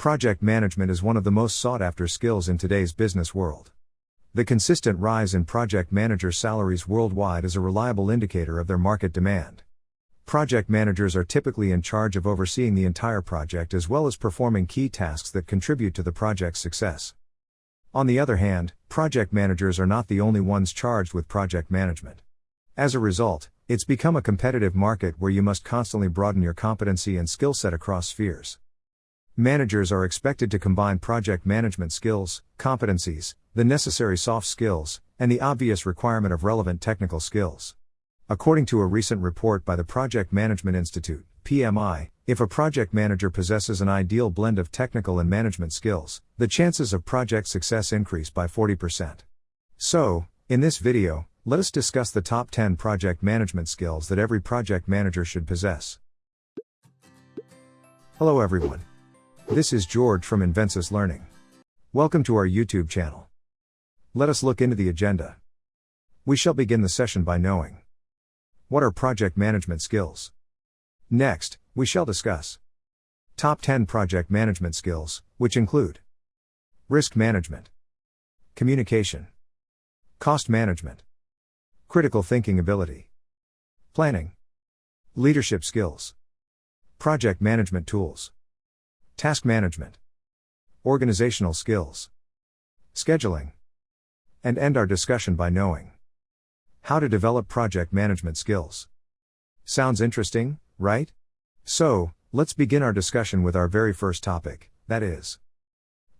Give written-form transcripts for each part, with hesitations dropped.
Project management is one of the most sought-after skills in today's business world. The consistent rise in project manager salaries worldwide is a reliable indicator of their market demand. Project managers are typically in charge of overseeing the entire project as well as performing key tasks that contribute to the project's success. On the other hand, project managers are not the only ones charged with project management. As a result, it's become a competitive market where you must constantly broaden your competency and skill set across spheres. Managers are expected to combine project management skills, competencies, the necessary soft skills, and the obvious requirement of relevant technical skills. According to a recent report by the Project Management Institute, PMI, if a project manager possesses an ideal blend of technical and management skills, the chances of project success increase by 40%. So, in this video, let us discuss the top 10 project management skills that every project manager should possess. Hello everyone. This is George from Invensis Learning. Welcome to our YouTube channel. Let us look into the agenda. We shall begin the session by knowing what are project management skills. Next, we shall discuss top 10 project management skills, which include risk management, communication, cost management, critical thinking ability, planning, leadership skills, project management tools, task management, organizational skills, scheduling, and end our discussion by knowing how to develop project management skills. Sounds interesting, right? So, let's begin our discussion with our very first topic, that is,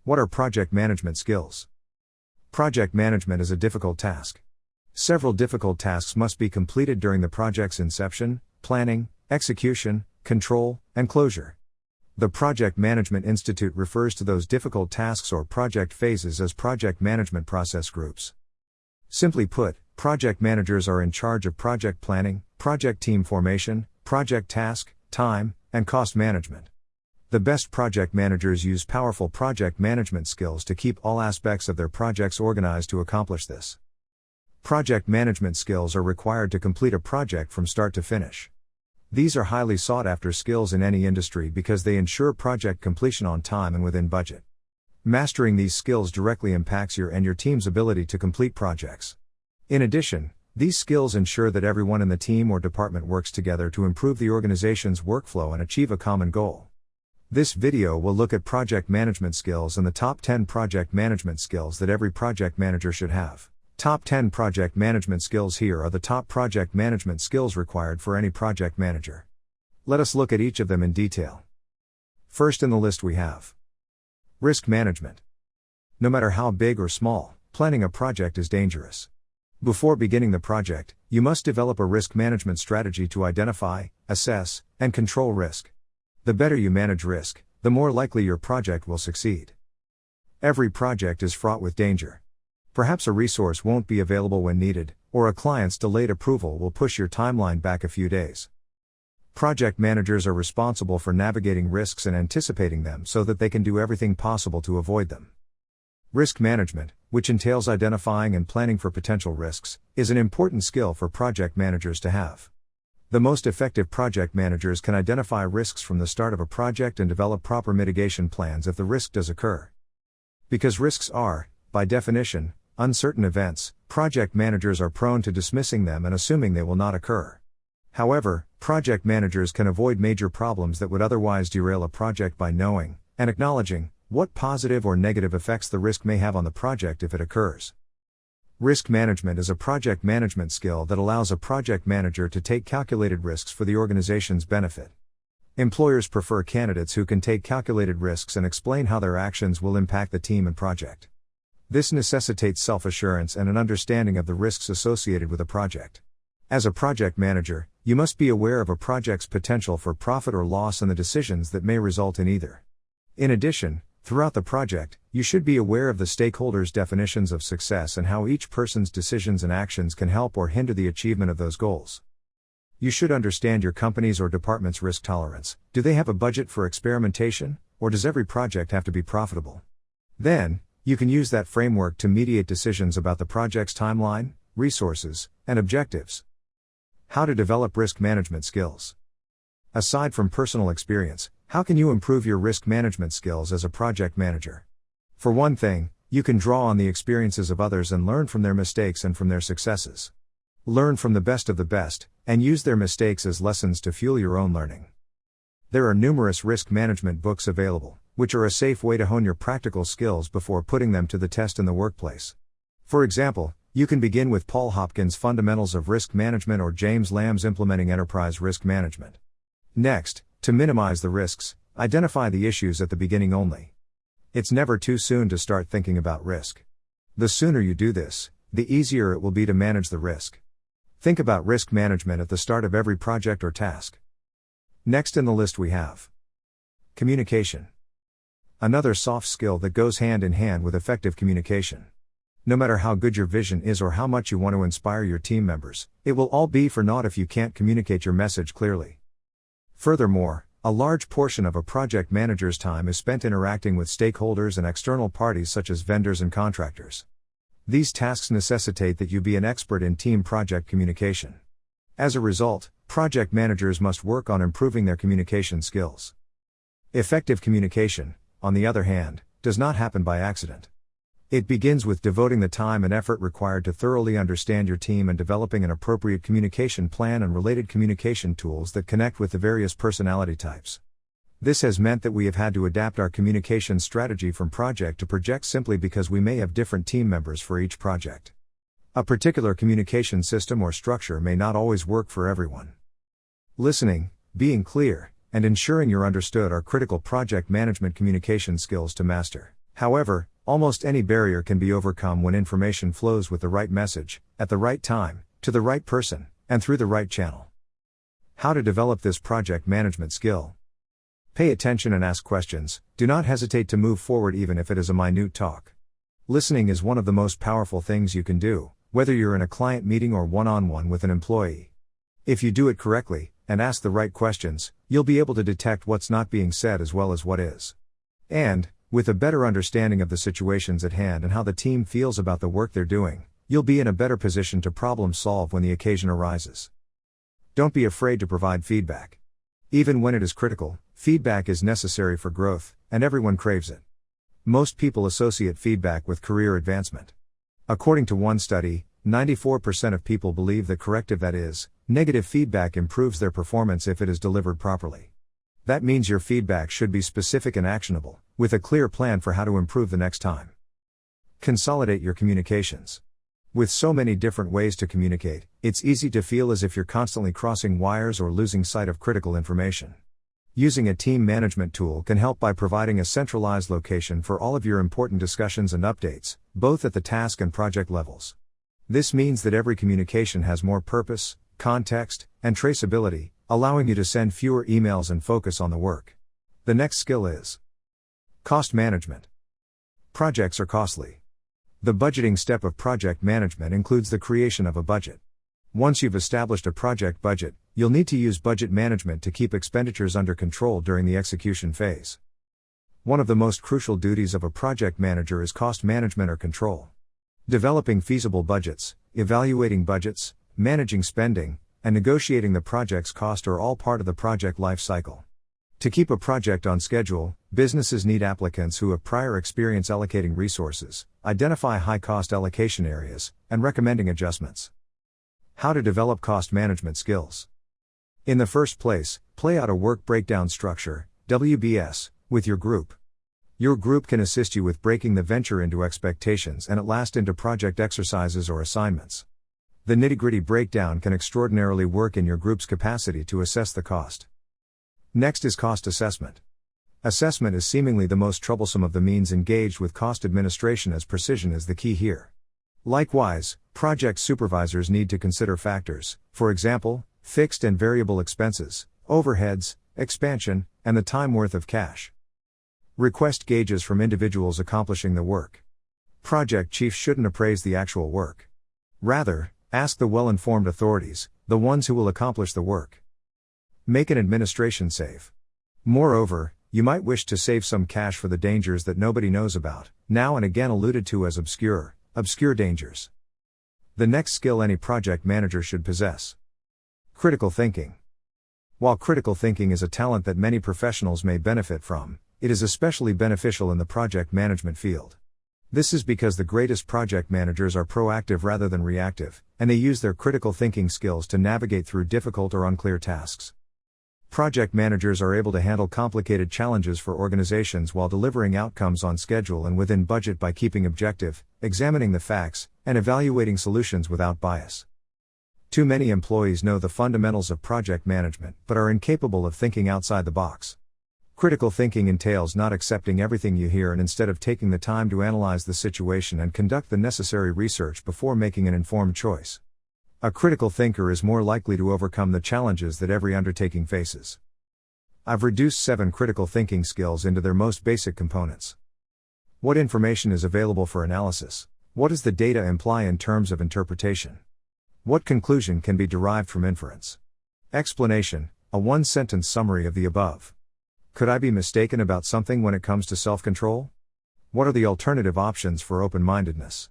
what are project management skills? Project management is a difficult task. Several difficult tasks must be completed during the project's inception, planning, execution, control, and closure. The Project Management Institute refers to those difficult tasks or project phases as project management process groups. Simply put, project managers are in charge of project planning, project team formation, project task, time, and cost management. The best project managers use powerful project management skills to keep all aspects of their projects organized to accomplish this. Project management skills are required to complete a project from start to finish. These are highly sought-after skills in any industry because they ensure project completion on time and within budget. Mastering these skills directly impacts your and your team's ability to complete projects. In addition, these skills ensure that everyone in the team or department works together to improve the organization's workflow and achieve a common goal. This video will look at project management skills and the top 10 project management skills that every project manager should have. Top 10 project management skills. Here are the top project management skills required for any project manager. Let us look at each of them in detail. First in the list we have risk management. No matter how big or small, planning a project is dangerous. Before beginning the project, you must develop a risk management strategy to identify, assess, and control risk. The better you manage risk, the more likely your project will succeed. Every project is fraught with danger. Perhaps a resource won't be available when needed, or a client's delayed approval will push your timeline back a few days. Project managers are responsible for navigating risks and anticipating them so that they can do everything possible to avoid them. Risk management, which entails identifying and planning for potential risks, is an important skill for project managers to have. The most effective project managers can identify risks from the start of a project and develop proper mitigation plans if the risk does occur. Because risks are, by definition, uncertain events, project managers are prone to dismissing them and assuming they will not occur. However, project managers can avoid major problems that would otherwise derail a project by knowing and acknowledging what positive or negative effects the risk may have on the project if it occurs. Risk management is a project management skill that allows a project manager to take calculated risks for the organization's benefit. Employers prefer candidates who can take calculated risks and explain how their actions will impact the team and project. This necessitates self-assurance and an understanding of the risks associated with a project. As a project manager, you must be aware of a project's potential for profit or loss and the decisions that may result in either. In addition, throughout the project, you should be aware of the stakeholders' definitions of success and how each person's decisions and actions can help or hinder the achievement of those goals. You should understand your company's or department's risk tolerance. Do they have a budget for experimentation, or does every project have to be profitable? Then, you can use that framework to mediate decisions about the project's timeline, resources, and objectives. How to develop risk management skills. Aside from personal experience, How can you improve your risk management skills as a project manager? For one thing, you can draw on the experiences of others and learn from their mistakes and from their successes. Learn from the best of the best, and use their mistakes as lessons to fuel your own learning. There are numerous risk management books available, which are a safe way to hone your practical skills before putting them to the test in the workplace. For example, you can begin with Paul Hopkins' Fundamentals of Risk Management or James Lamb's Implementing Enterprise Risk Management. Next, to minimize the risks, identify the issues at the beginning only. It's never too soon to start thinking about risk. The sooner you do this, the easier it will be to manage the risk. Think about risk management at the start of every project or task. Next in the list we have communication. Another soft skill that goes hand in hand with effective communication. No matter how good your vision is or how much you want to inspire your team members, it will all be for naught if you can't communicate your message clearly. Furthermore, a large portion of a project manager's time is spent interacting with stakeholders and external parties such as vendors and contractors. These tasks necessitate that you be an expert in team project communication. As a result, project managers must work on improving their communication skills. Effective communication, on the other hand, does not happen by accident. It begins with devoting the time and effort required to thoroughly understand your team and developing an appropriate communication plan and related communication tools that connect with the various personality types. This has meant that we have had to adapt our communication strategy from project to project simply because we may have different team members for each project. A particular communication system or structure may not always work for everyone. Listening, being clear, and ensuring you're understood are critical project management communication skills to master. However, almost any barrier can be overcome when information flows with the right message, at the right time, to the right person, and through the right channel. How to develop this project management skill? Pay attention and ask questions. Do not hesitate to move forward even if it is a minute talk. Listening is one of the most powerful things you can do, whether you're in a client meeting or one-on-one with an employee. If you do it correctly, and ask the right questions, you'll be able to detect what's not being said as well as what is. And, with a better understanding of the situations at hand and how the team feels about the work they're doing, you'll be in a better position to problem solve when the occasion arises. Don't be afraid to provide feedback. Even when it is critical, feedback is necessary for growth, and everyone craves it. Most people associate feedback with career advancement. According to one study, 94% of people believe that corrective, that is, negative feedback improves their performance if it is delivered properly. That means your feedback should be specific and actionable, with a clear plan for how to improve the next time. Consolidate your communications. With so many different ways to communicate, it's easy to feel as if you're constantly crossing wires or losing sight of critical information. Using a team management tool can help by providing a centralized location for all of your important discussions and updates, both at the task and project levels. This means that every communication has more purpose, context, and traceability, allowing you to send fewer emails and focus on the work. The next skill is cost management. Projects are costly. The budgeting step of project management includes the creation of a budget. Once you've established a project budget, you'll need to use budget management to keep expenditures under control during the execution phase. One of the most crucial duties of a project manager is cost management or control. Developing feasible budgets, evaluating budgets, managing spending, and negotiating the project's cost are all part of the project life cycle. To keep a project on schedule, businesses need applicants who have prior experience allocating resources, identify high-cost allocation areas, and recommending adjustments. How to develop cost management skills. In the first place, play out a work breakdown structure, WBS, with your group. Your group can assist you with breaking the venture into expectations and at last into project exercises or assignments. The nitty-gritty breakdown can extraordinarily work in your group's capacity to assess the cost. Next is cost assessment. Assessment is seemingly the most troublesome of the means engaged with cost administration, as precision is the key here. Likewise, project supervisors need to consider factors, for example, fixed and variable expenses, overheads, expansion, and the time worth of cash. Request gauges from individuals accomplishing the work. Project chiefs shouldn't appraise the actual work. Rather, ask the well-informed authorities, the ones who will accomplish the work. Make an administration save. Moreover, you might wish to save some cash for the dangers that nobody knows about, now and again alluded to as obscure dangers. The next skill any project manager should possess. Critical thinking. While critical thinking is a talent that many professionals may benefit from, it is especially beneficial in the project management field. This is because the greatest project managers are proactive rather than reactive, and they use their critical thinking skills to navigate through difficult or unclear tasks. Project managers are able to handle complicated challenges for organizations while delivering outcomes on schedule and within budget by keeping objective, examining the facts, and evaluating solutions without bias. Too many employees know the fundamentals of project management but are incapable of thinking outside the box. Critical thinking entails not accepting everything you hear and instead of taking the time to analyze the situation and conduct the necessary research before making an informed choice. A critical thinker is more likely to overcome the challenges that every undertaking faces. I've reduced 7 critical thinking skills into their most basic components. What information is available for analysis? What does the data imply in terms of interpretation? What conclusion can be derived from inference? Explanation, a one-sentence summary of the above. Could I be mistaken about something when it comes to self-control? What are the alternative options for open-mindedness?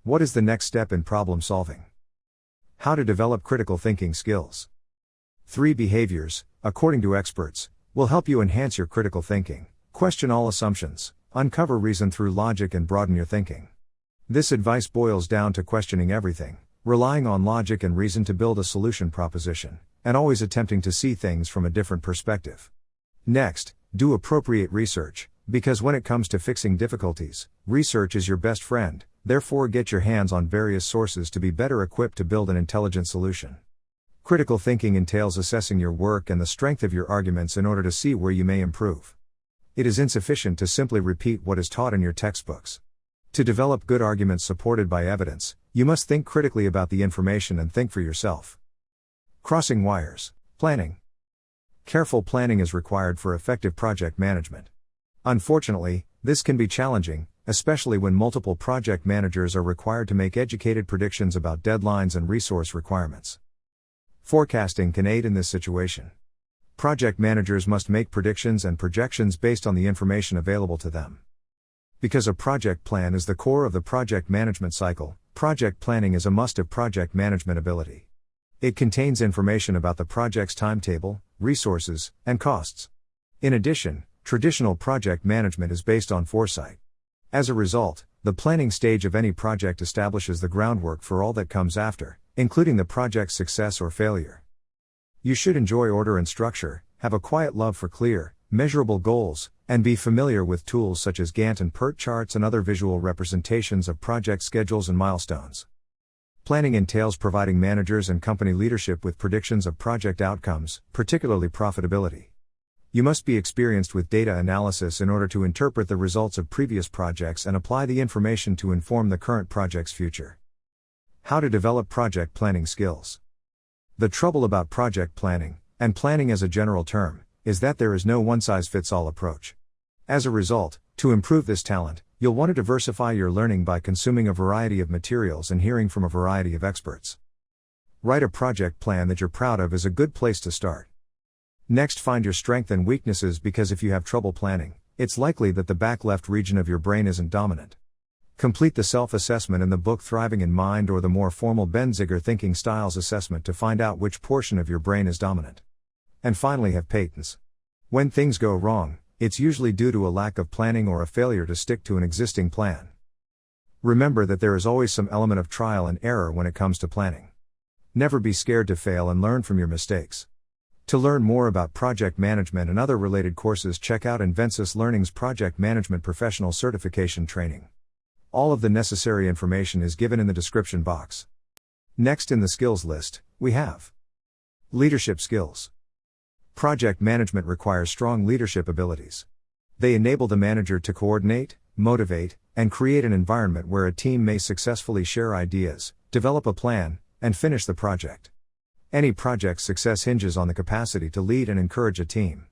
What is the next step in problem solving? How to develop critical thinking skills. 3 behaviors, according to experts, will help you enhance your critical thinking. Question all assumptions, uncover reason through logic and broaden your thinking. This advice boils down to questioning everything, relying on logic and reason to build a solution proposition, and always attempting to see things from a different perspective. Next, do appropriate research, because when it comes to fixing difficulties, research is your best friend, therefore get your hands on various sources to be better equipped to build an intelligent solution. Critical thinking entails assessing your work and the strength of your arguments in order to see where you may improve. It is insufficient to simply repeat what is taught in your textbooks. To develop good arguments supported by evidence, you must think critically about the information and think for yourself. Crossing wires. Planning. Careful planning is required for effective project management. Unfortunately, this can be challenging, especially when multiple project managers are required to make educated predictions about deadlines and resource requirements. Forecasting can aid in this situation. Project managers must make predictions and projections based on the information available to them. Because a project plan is the core of the project management cycle, project planning is a must of project management ability. It contains information about the project's timetable, resources, and costs. In addition, traditional project management is based on foresight. As a result, the planning stage of any project establishes the groundwork for all that comes after, including the project's success or failure. You should enjoy order and structure, have a quiet love for clear, measurable goals, and be familiar with tools such as Gantt and PERT charts and other visual representations of project schedules and milestones. Planning entails providing managers and company leadership with predictions of project outcomes, particularly profitability. You must be experienced with data analysis in order to interpret the results of previous projects and apply the information to inform the current project's future. How to develop project planning skills. The trouble about project planning, and planning as a general term, is that there is no one-size-fits-all approach. As a result, to improve this talent, you'll want to diversify your learning by consuming a variety of materials and hearing from a variety of experts. Write a project plan that you're proud of is a good place to start. Next, find your strengths and weaknesses, because if you have trouble planning, it's likely that the back left region of your brain isn't dominant. Complete the self-assessment in the book Thriving in Mind or the more formal Ben-Zigger Thinking Styles assessment to find out which portion of your brain is dominant. And finally, have patience. When things go wrong, it's usually due to a lack of planning or a failure to stick to an existing plan. Remember that there is always some element of trial and error when it comes to planning. Never be scared to fail and learn from your mistakes. To learn more about project management and other related courses, check out Invensis Learning's Project Management Professional Certification Training. All of the necessary information is given in the description box. Next in the skills list, we have leadership skills. Project management requires strong leadership abilities. They enable the manager to coordinate, motivate, and create an environment where a team may successfully share ideas, develop a plan, and finish the project. Any project's success hinges on the capacity to lead and encourage a team.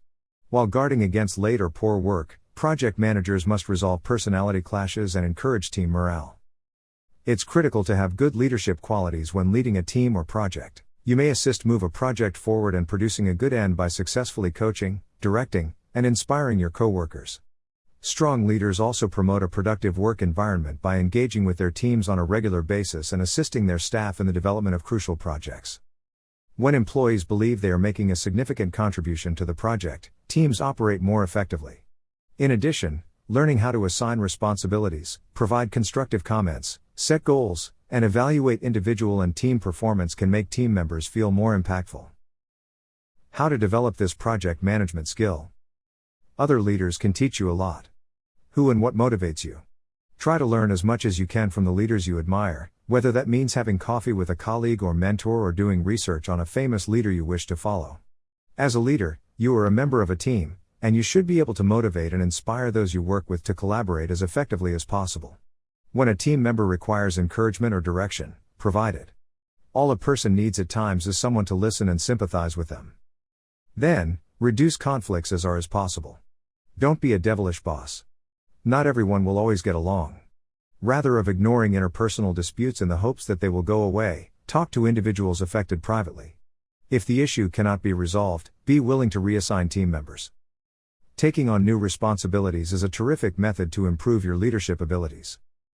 While guarding against late or poor work, project managers must resolve personality clashes and encourage team morale. It's critical to have good leadership qualities when leading a team or project. You may assist move a project forward and producing a good end by successfully coaching, directing, and inspiring your co-workers. Strong leaders also promote a productive work environment by engaging with their teams on a regular basis and assisting their staff in the development of crucial projects. When employees believe they are making a significant contribution to the project, teams operate more effectively. In addition, learning how to assign responsibilities, provide constructive comments, set goals, and evaluate individual and team performance can make team members feel more impactful. How to develop this project management skill. Other leaders can teach you a lot. Who and what motivates you? Try to learn as much as you can from the leaders you admire, whether that means having coffee with a colleague or mentor or doing research on a famous leader you wish to follow. As a leader, you are a member of a team, and you should be able to motivate and inspire those you work with to collaborate as effectively as possible. When a team member requires encouragement or direction, provide it. All a person needs at times is someone to listen and sympathize with them. Then, reduce conflicts as far as possible. Don't be a devilish boss. Not everyone will always get along. Rather of ignoring interpersonal disputes in the hopes that they will go away, talk to individuals affected privately. If the issue cannot be resolved, be willing to reassign team members. Taking on new responsibilities is a terrific method to improve your leadership abilities.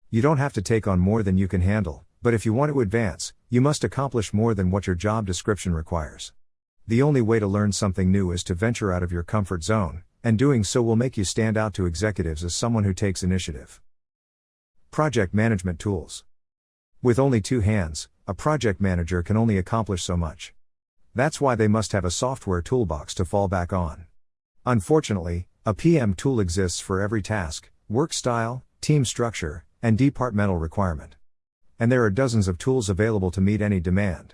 You don't have to take on more than you can handle, but if you want to advance, you must accomplish more than what your job description requires. The only way to learn something new is to venture out of your comfort zone, and doing so will make you stand out to executives as someone who takes initiative. Project management tools. With only 2 hands, a project manager can only accomplish so much. That's why they must have a software toolbox to fall back on. Unfortunately, a PM tool exists for every task, work style, team structure, and departmental requirement. And there are dozens of tools available to meet any demand.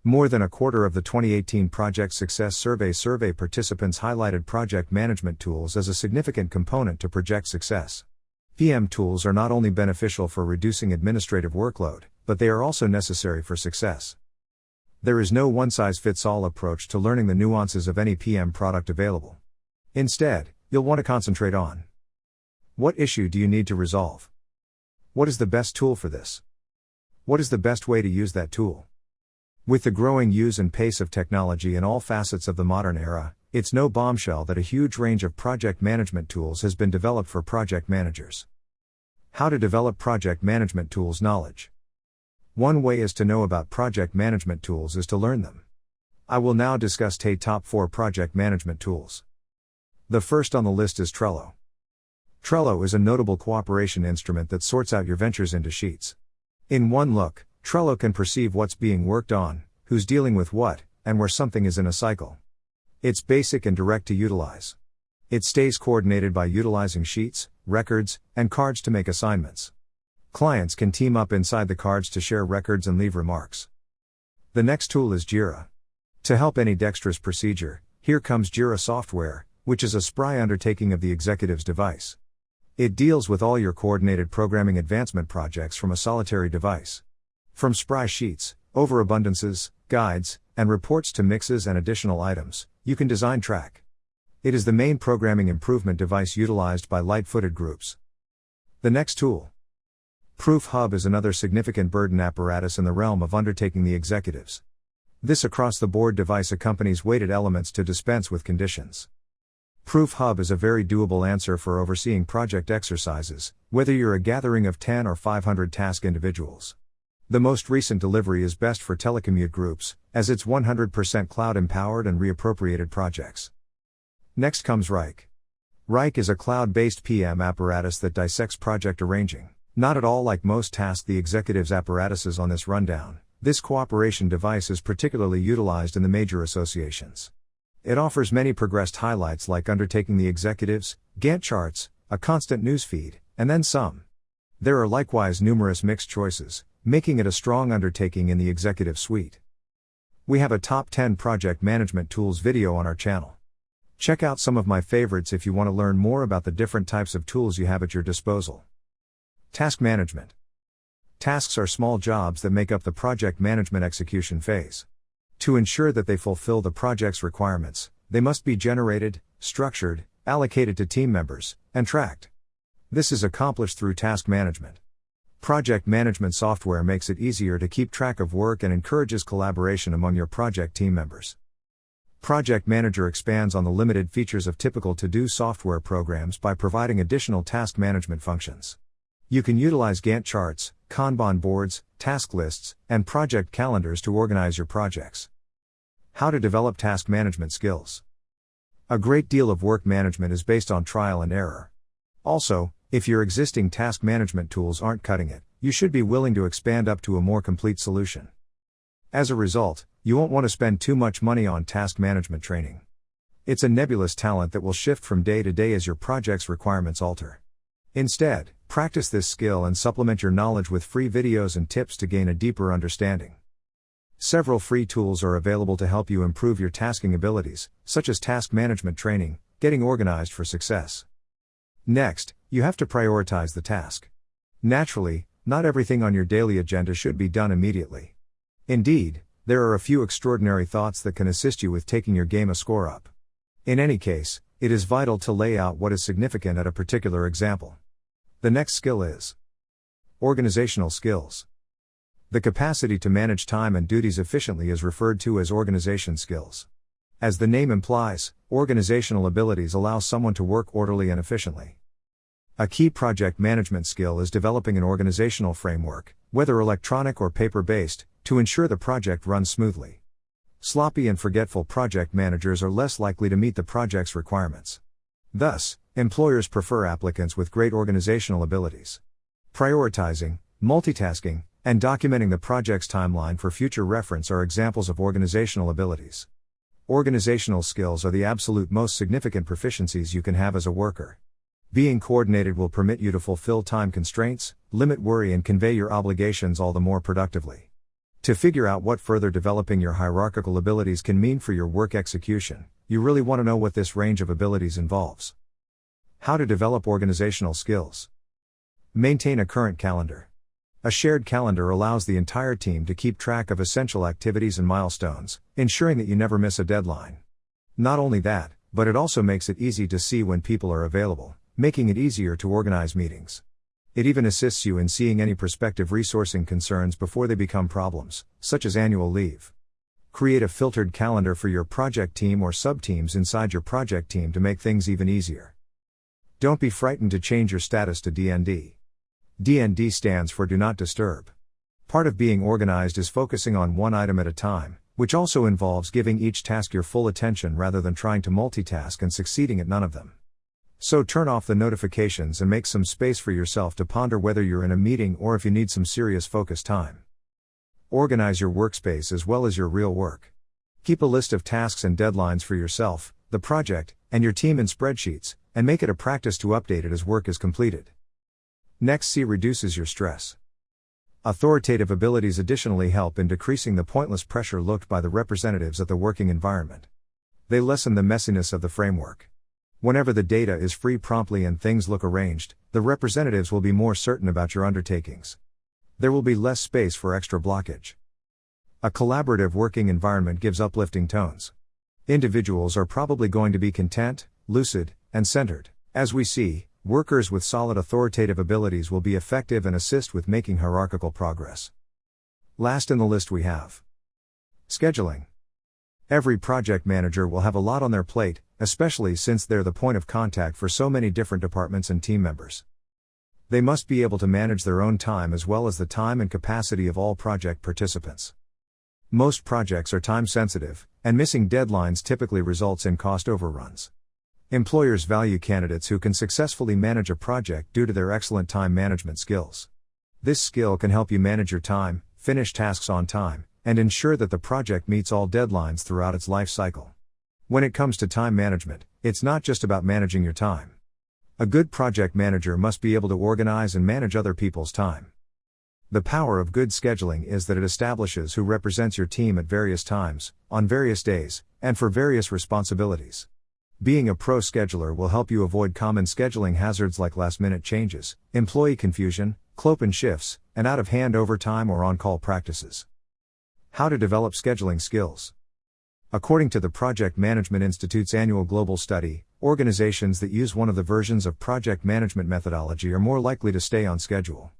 More than a quarter of the 2018 Project Success Survey participants highlighted project management tools as a significant component to project success. PM tools are not only beneficial for reducing administrative workload, but they are also necessary for success. There is no one-size-fits-all approach to learning the nuances of any PM product available. Instead, you'll want to concentrate on: what issue do you need to resolve? What is the best tool for this? What is the best way to use that tool? With the growing use and pace of technology in all facets of the modern era, it's no bombshell that a huge range of project management tools has been developed for project managers. How to develop project management tools knowledge. One way is to know about project management tools is to learn them. I will now discuss the top 4 project management tools. The first on the list is Trello. Trello is a notable cooperation instrument that sorts out your ventures into sheets. In one look, Trello can perceive what's being worked on, who's dealing with what, and where something is in a cycle. It's basic and direct to utilize. It stays coordinated by utilizing sheets, records, and cards to make assignments. Clients can team up inside the cards to share records and leave remarks. The next tool is Jira. To help any dexterous procedure, here comes Jira software, which is a spry undertaking of the executive's device. It deals with all your coordinated programming advancement projects from a solitary device. From spry sheets, overabundances, guides, and reports to mixes and additional items, you can design track. It is the main programming improvement device utilized by light-footed groups. The next tool. Proof Hub is another significant burden apparatus in the realm of undertaking the executives. This across-the-board device accompanies weighted elements to dispense with conditions. Proof Hub is a very doable answer for overseeing project exercises, whether you're a gathering of 10 or 500 task individuals. The most recent delivery is best for telecommute groups, as it's 100% cloud-empowered and reappropriated projects. Next comes Rike. Rike is a cloud-based PM apparatus that dissects project arranging. Not at all like most task the executives' apparatuses on this rundown, this cooperation device is particularly utilized in the major associations. It offers many progressed highlights like undertaking the executives, Gantt charts, a constant newsfeed, and then some. There are likewise numerous mixed choices, making it a strong undertaking in the executive suite. We have a top 10 project management tools video on our channel. Check out some of my favorites if you want to learn more about the different types of tools you have at your disposal. Task management. Tasks are small jobs that make up the project management execution phase. To ensure that they fulfill the project's requirements, they must be generated, structured, allocated to team members, and tracked. This is accomplished through task management. Project management software makes it easier to keep track of work and encourages collaboration among your project team members. Project Manager expands on the limited features of typical to-do software programs by providing additional task management functions. You can utilize Gantt charts, Kanban boards, task lists, and project calendars to organize your projects. How to develop task management skills. A great deal of work management is based on trial and error. Also, if your existing task management tools aren't cutting it, you should be willing to expand up to a more complete solution. As a result, you won't want to spend too much money on task management training. It's a nebulous talent that will shift from day to day as your project's requirements alter. Instead, practice this skill and supplement your knowledge with free videos and tips to gain a deeper understanding. Several free tools are available to help you improve your tasking abilities, such as task management training, getting organized for success. Next, you have to prioritize the task. Naturally, not everything on your daily agenda should be done immediately. Indeed, there are a few extraordinary thoughts that can assist you with taking your game a score up. In any case, it is vital to lay out what is significant at a particular example. The next skill is organizational skills. The capacity to manage time and duties efficiently is referred to as organization skills. As the name implies, organizational abilities allow someone to work orderly and efficiently. A key project management skill is developing an organizational framework, whether electronic or paper-based, to ensure the project runs smoothly. Sloppy and forgetful project managers are less likely to meet the project's requirements. Thus, employers prefer applicants with great organizational abilities. Prioritizing, multitasking, and documenting the project's timeline for future reference are examples of organizational abilities. Organizational skills are the absolute most significant proficiencies you can have as a worker. Being coordinated will permit you to fulfill time constraints, limit worry, and convey your obligations all the more productively. To figure out what further developing your hierarchical abilities can mean for your work execution, you really want to know what this range of abilities involves. How to develop organizational skills. Maintain a current calendar. A shared calendar allows the entire team to keep track of essential activities and milestones, ensuring that you never miss a deadline. Not only that, but it also makes it easy to see when people are available, making it easier to organize meetings. It even assists you in seeing any prospective resourcing concerns before they become problems, such as annual leave. Create a filtered calendar for your project team or sub-teams inside your project team to make things even easier. Don't be frightened to change your status to DND. DND stands for Do Not Disturb. Part of being organized is focusing on one item at a time, which also involves giving each task your full attention rather than trying to multitask and succeeding at none of them. So turn off the notifications and make some space for yourself to ponder whether you're in a meeting or if you need some serious focus time. Organize your workspace as well as your real work. Keep a list of tasks and deadlines for yourself, the project, and your team in spreadsheets, and make it a practice to update it as work is completed. Next, C reduces your stress. Authoritative abilities additionally help in decreasing the pointless pressure looked by the representatives at the working environment. They lessen the messiness of the framework. Whenever the data is free promptly and things look arranged, the representatives will be more certain about your undertakings. There will be less space for extra blockage. A collaborative working environment gives uplifting tones. Individuals are probably going to be content, lucid, and centered. As we see, workers with solid authoritative abilities will be effective and assist with making hierarchical progress. Last in the list we have scheduling. Every project manager will have a lot on their plate, especially since they're the point of contact for so many different departments and team members. They must be able to manage their own time as well as the time and capacity of all project participants. Most projects are time sensitive, and missing deadlines typically results in cost overruns. Employers value candidates who can successfully manage a project due to their excellent time management skills. This skill can help you manage your time, finish tasks on time, and ensure that the project meets all deadlines throughout its life cycle. When it comes to time management, it's not just about managing your time. A good project manager must be able to organize and manage other people's time. The power of good scheduling is that it establishes who represents your team at various times, on various days, and for various responsibilities. Being a pro scheduler will help you avoid common scheduling hazards like last-minute changes, employee confusion, clopen shifts, and out-of-hand overtime or on-call practices. How to develop scheduling skills. According to the Project Management Institute's annual global study, organizations that use one of the versions of project management methodology are more likely to stay on schedule.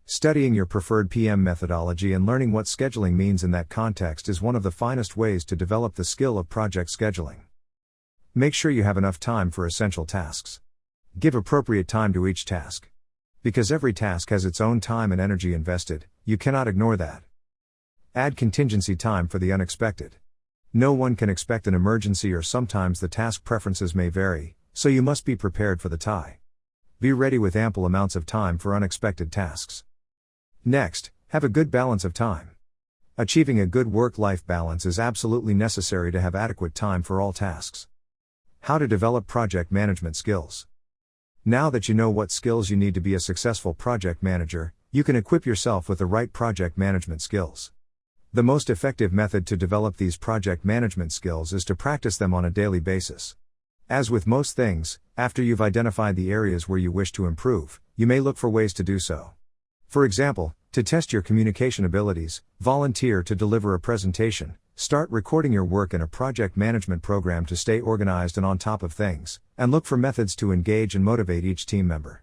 Studying your preferred PM methodology and learning what scheduling means in that context is one of the finest ways to develop the skill of project scheduling. Make sure you have enough time for essential tasks. Give appropriate time to each task. Because every task has its own time and energy invested, you cannot ignore that. Add contingency time for the unexpected. No one can expect an emergency, or sometimes the task preferences may vary, so you must be prepared for the tie. Be ready with ample amounts of time for unexpected tasks. Next, have a good balance of time. Achieving a good work-life balance is absolutely necessary to have adequate time for all tasks. How to develop project management skills. Now that you know what skills you need to be a successful project manager, you can equip yourself with the right project management skills. The most effective method to develop these project management skills is to practice them on a daily basis. As with most things, after you've identified the areas where you wish to improve, you may look for ways to do so. For example, to test your communication abilities, volunteer to deliver a presentation, start recording your work in a project management program to stay organized and on top of things, and look for methods to engage and motivate each team member.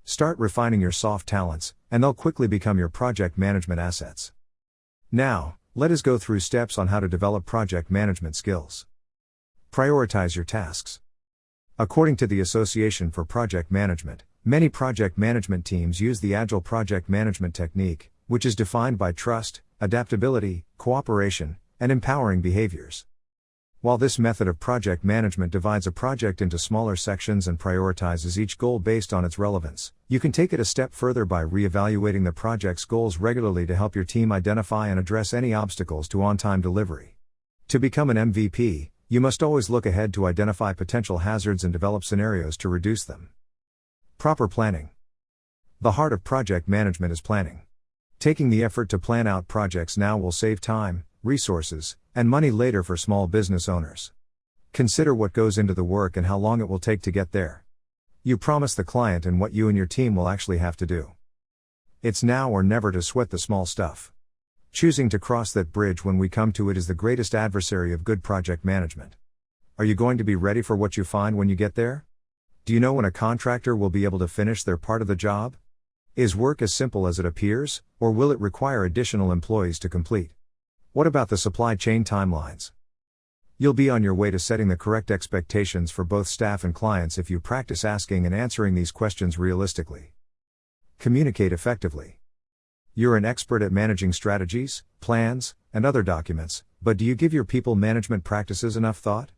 Start refining your soft talents, and they'll quickly become your project management assets. Now, let us go through steps on how to develop project management skills. Prioritize your tasks. According to the Association for Project Management, many project management teams use the Agile project management technique, which is defined by trust, adaptability, cooperation, and empowering behaviors. While this method of project management divides a project into smaller sections and prioritizes each goal based on its relevance, you can take it a step further by re-evaluating the project's goals regularly to help your team identify and address any obstacles to on-time delivery. To become an MVP, you must always look ahead to identify potential hazards and develop scenarios to reduce them. Proper planning. The heart of project management is planning. Taking the effort to plan out projects now will save time, resources, and money later for small business owners. Consider what goes into the work and how long it will take to get there. You promise the client and what you and your team will actually have to do. It's now or never to sweat the small stuff. Choosing to cross that bridge when we come to it is the greatest adversary of good project management. Are you going to be ready for what you find when you get there? Do you know when a contractor will be able to finish their part of the job? Is work as simple as it appears, or will it require additional employees to complete? What about the supply chain timelines? You'll be on your way to setting the correct expectations for both staff and clients if you practice asking and answering these questions realistically. Communicate effectively. You're an expert at managing strategies, plans, and other documents, but do you give your people management practices enough thought?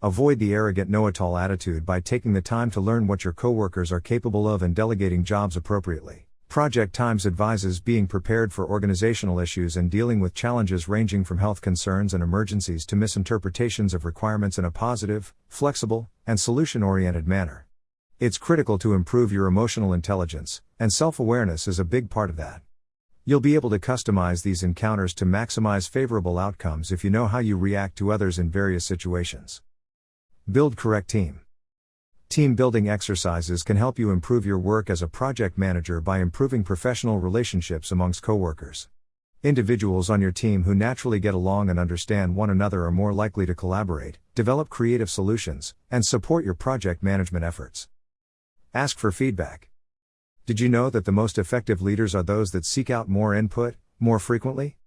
Avoid the arrogant know-it-all attitude by taking the time to learn what your coworkers are capable of and delegating jobs appropriately. Project Times advises being prepared for organizational issues and dealing with challenges ranging from health concerns and emergencies to misinterpretations of requirements in a positive, flexible, and solution-oriented manner. It's critical to improve your emotional intelligence, and self-awareness is a big part of that. You'll be able to customize these encounters to maximize favorable outcomes if you know how you react to others in various situations. Build correct team. Team building exercises can help you improve your work as a project manager by improving professional relationships amongst coworkers. Individuals on your team who naturally get along and understand one another are more likely to collaborate, develop creative solutions, and support your project management efforts. Ask for feedback. Did you know that the most effective leaders are those that seek out more input, more frequently?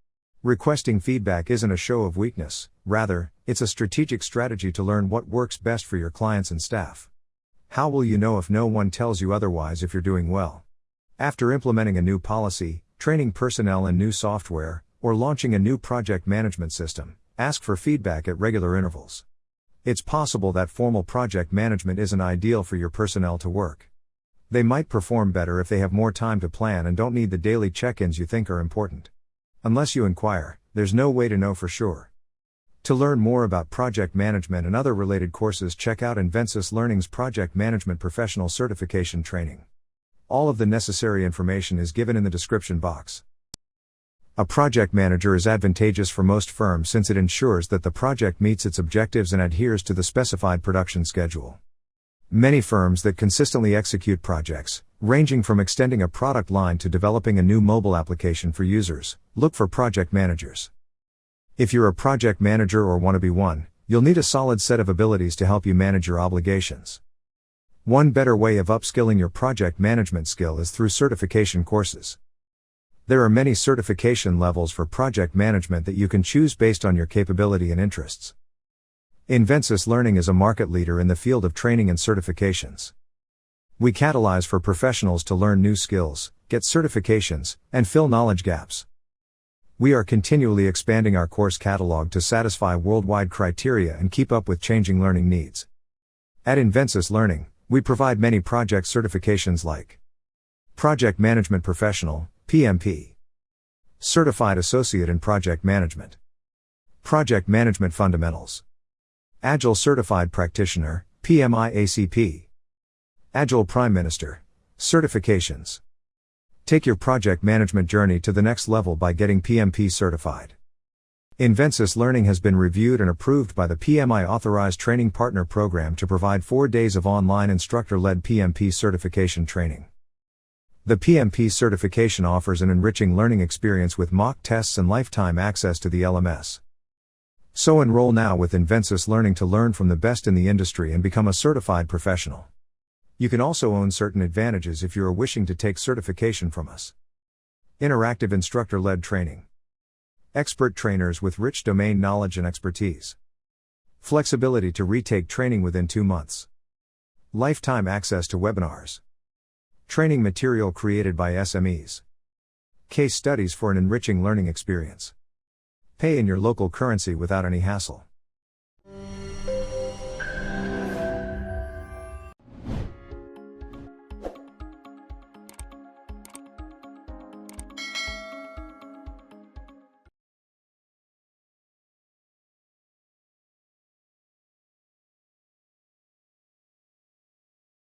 Requesting feedback isn't a show of weakness, rather, it's a strategic strategy to learn what works best for your clients and staff. How will you know if no one tells you otherwise if you're doing well? After implementing a new policy, training personnel in new software, or launching a new project management system, ask for feedback at regular intervals. It's possible that formal project management isn't ideal for your personnel to work. They might perform better if they have more time to plan and don't need the daily check-ins you think are important. Unless you inquire, there's no way to know for sure. To learn more about project management and other related courses, check out Invensis Learning's Project Management Professional Certification Training. All of the necessary information is given in the description box. A project manager is advantageous for most firms since it ensures that the project meets its objectives and adheres to the specified production schedule. Many firms that consistently execute projects, ranging from extending a product line to developing a new mobile application for users, look for project managers. If you're a project manager or want to be one, you'll need a solid set of abilities to help you manage your obligations. One better way of upskilling your project management skill is through certification courses. There are many certification levels for project management that you can choose based on your capability and interests. Invensis Learning is a market leader in the field of training and certifications. We catalyze for professionals to learn new skills, get certifications, and fill knowledge gaps. We are continually expanding our course catalog to satisfy worldwide criteria and keep up with changing learning needs. At Invensis Learning, we provide many project certifications like Project Management Professional, PMP, Certified Associate in Project Management, Project Management Fundamentals, Agile Certified Practitioner, PMI-ACP, Agile Prime Minister, certifications. Take your project management journey to the next level by getting PMP certified. Invensis Learning has been reviewed and approved by the PMI Authorized Training Partner Program to provide 4 days of online instructor-led PMP certification training. The PMP certification offers an enriching learning experience with mock tests and lifetime access to the LMS. So enroll now with Invensis Learning to learn from the best in the industry and become a certified professional. You can also own certain advantages if you are wishing to take certification from us. Interactive instructor-led training. Expert trainers with rich domain knowledge and expertise. Flexibility to retake training within 2 months. Lifetime access to webinars. Training material created by SMEs. Case studies for an enriching learning experience. Pay in your local currency without any hassle.